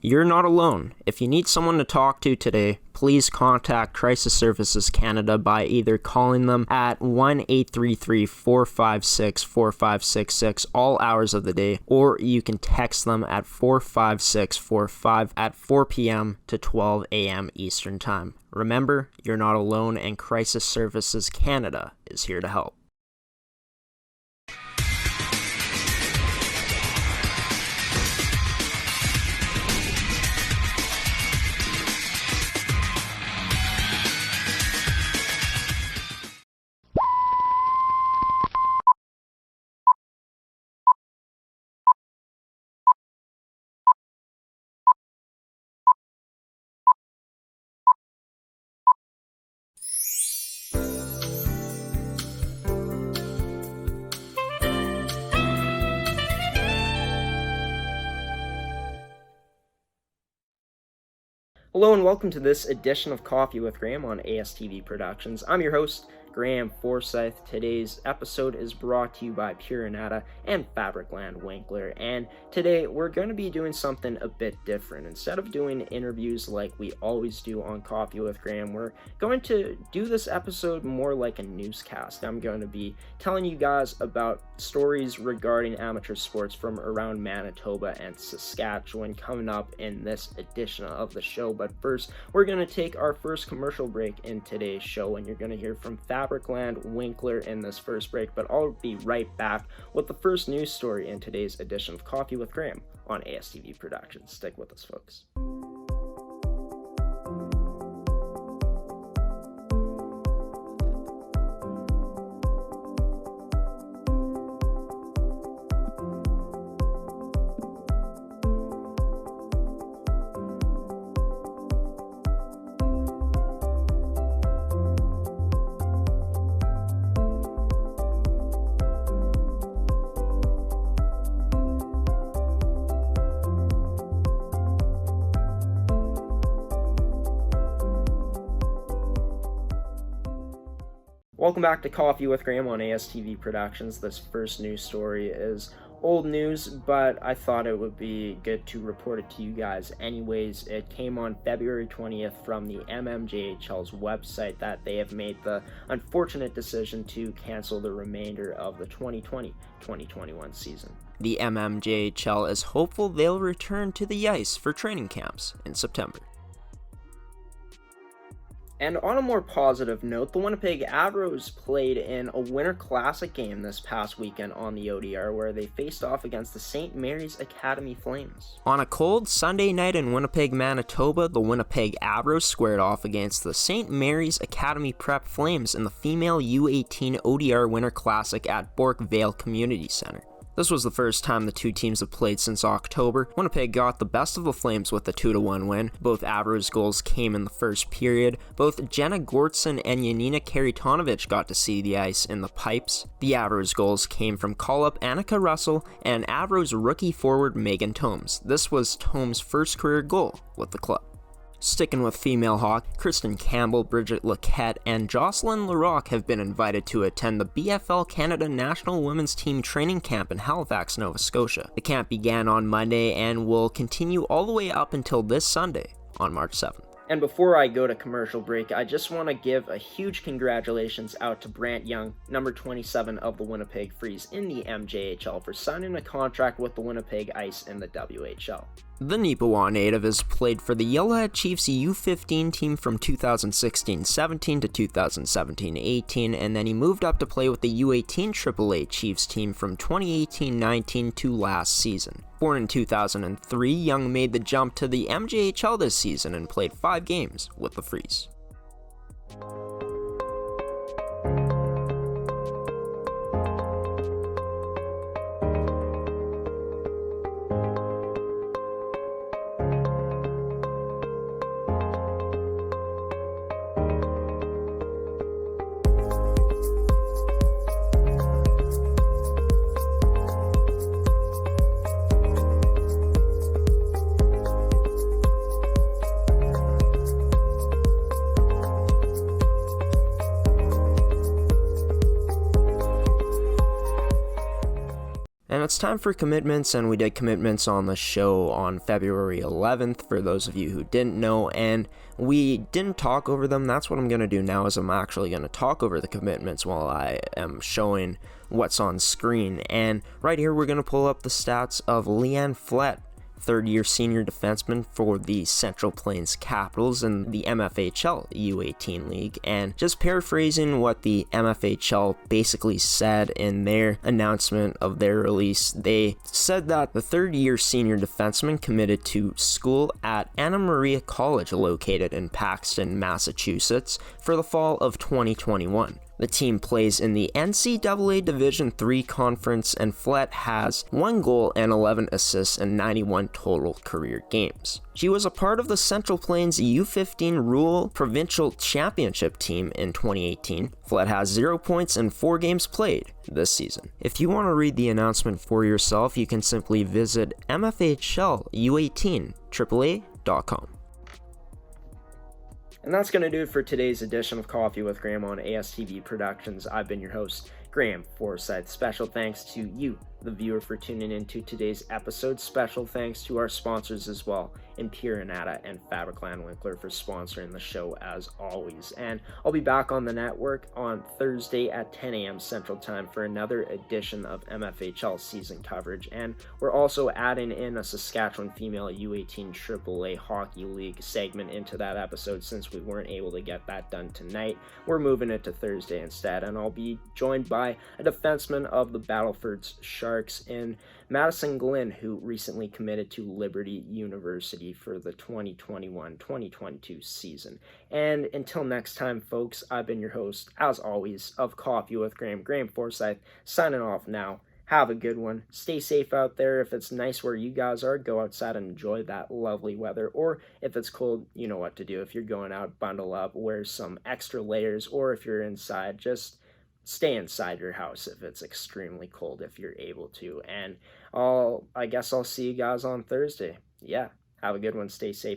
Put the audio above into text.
You're not alone. If you need someone to talk to today, please contact Crisis Services Canada by either calling them at 1-833-456-4566 all hours of the day, or you can text them at 45645 at 4 p.m. to 12 a.m. Eastern Time. Remember, you're not alone, and Crisis Services Canada is here to help. Hello and welcome to this edition of Coffee with Graeme on ASTV Productions. I'm your host, Graeme Forsyth. Today's episode is brought to you by Pure Anada and Fabricland Winkler, and today we're going to be doing something a bit different. Instead of doing interviews like we always do on Coffee with Graeme, we're going to do this episode more like a newscast. I'm going to be telling you guys about stories regarding amateur sports from around Manitoba and Saskatchewan coming up in this edition of the show. But first, we're going to take our first commercial break in today's show, and you're going to hear from Fabricland Winkler in this first break, but I'll be right back with the first news story in today's edition of Coffee with Graeme on ASTV Productions. Stick with us, folks. Welcome back to Coffee with Graeme on ASTV Productions. This first news story is old news, but I thought it would be good to report it to you guys anyways. It came on February 20th from the MMJHL's website that they have made the unfortunate decision to cancel the remainder of the 2020-2021 season. The MMJHL is hopeful they'll return to the ice for training camps in September. And on a more positive note, the Winnipeg Avros played in a Winter Classic game this past weekend on the ODR, where they faced off against the St. Mary's Academy Flames. On a cold Sunday night in Winnipeg, Manitoba, the Winnipeg Avros squared off against the St. Mary's Academy Prep Flames in the female U18 ODR Winter Classic at Bork Vale Community Center. This was the first time the two teams have played since October. Winnipeg got the best of the Flames with a 2-1 win. Both Avros goals came in the first period. Both Jenna Gortson and Yanina Karitonovich got to see the ice in the pipes. The Avros goals came from call-up Annika Russell and Avros rookie forward Megan Tomes. This was Tomes' first career goal with the club. Sticking with female hockey, Kristen Campbell, Bridget Laquette, and Jocelyn Larocque have been invited to attend the BFL Canada National Women's Team Training Camp in Halifax, Nova Scotia. The camp began on Monday and will continue all the way up until this Sunday on March 7th. And before I go to commercial break, I just want to give a huge congratulations out to Brant Young, number 27 of the Winnipeg Freeze in the MJHL, for signing a contract with the Winnipeg Ice in the WHL. The Nipawin native has played for the Yellowhead Chiefs U15 team from 2016-17 to 2017-18, and then he moved up to play with the U18 AAA Chiefs team from 2018-19 to last season. Born in 2003, Young made the jump to the MJHL this season and played 5 games with the Freeze. time for commitments, and we did commitments on the show on February 11th, for those of you who didn't know, and we didn't talk over them. That's what I'm going to do now, is I'm actually going to talk over the commitments while I am showing what's on screen. And right here, we're going to pull up the stats of Leanne Flett, third-year senior defenseman for the Central Plains Capitals in the MFHL U18 League. And just paraphrasing what the MFHL basically said in their announcement of their release, they said that the third-year senior defenseman committed to school at Anna Maria College, located in Paxton, Massachusetts, for the fall of 2021. The team plays in the NCAA Division III Conference, and Flett has 1 goal and 11 assists in 91 total career games. She was a part of the Central Plains U15 Rural Provincial Championship team in 2018. Flett has 0 points in 4 games played this season. If you want to read the announcement for yourself, you can simply visit MFHL U18 AAA.com. And that's going to do it for today's edition of Coffee with Graeme on ASTV Productions. I've been your host, Graeme Forsyth. Special thanks to you, the viewer, for tuning into today's episode. Special thanks to our sponsors as well, Anada and Fabricland Winkler, for sponsoring the show as always. And I'll be back on the network on Thursday at 10 a.m. Central Time for another edition of MFHL season coverage. And we're also adding in a Saskatchewan Female U18 AAA Hockey League segment into that episode, since we weren't able to get that done tonight. We're moving it to Thursday instead, and I'll be joined by a defenseman of the Battleford's Sharks in Madison Glynn, who recently committed to Liberty University for the 2021-2022 season. And until next time, folks, I've been your host, as always, of Coffee with Graeme, Graeme Forsyth, signing off now. Have a good one. Stay safe out there. If it's nice where you guys are, go outside and enjoy that lovely weather. Or if it's cold, you know what to do. If you're going out, bundle up, wear some extra layers. Or if you're inside, just stay inside your house if it's extremely cold, if you're able to. And I guess I'll see you guys on Thursday. Yeah, have a good one. Stay safe.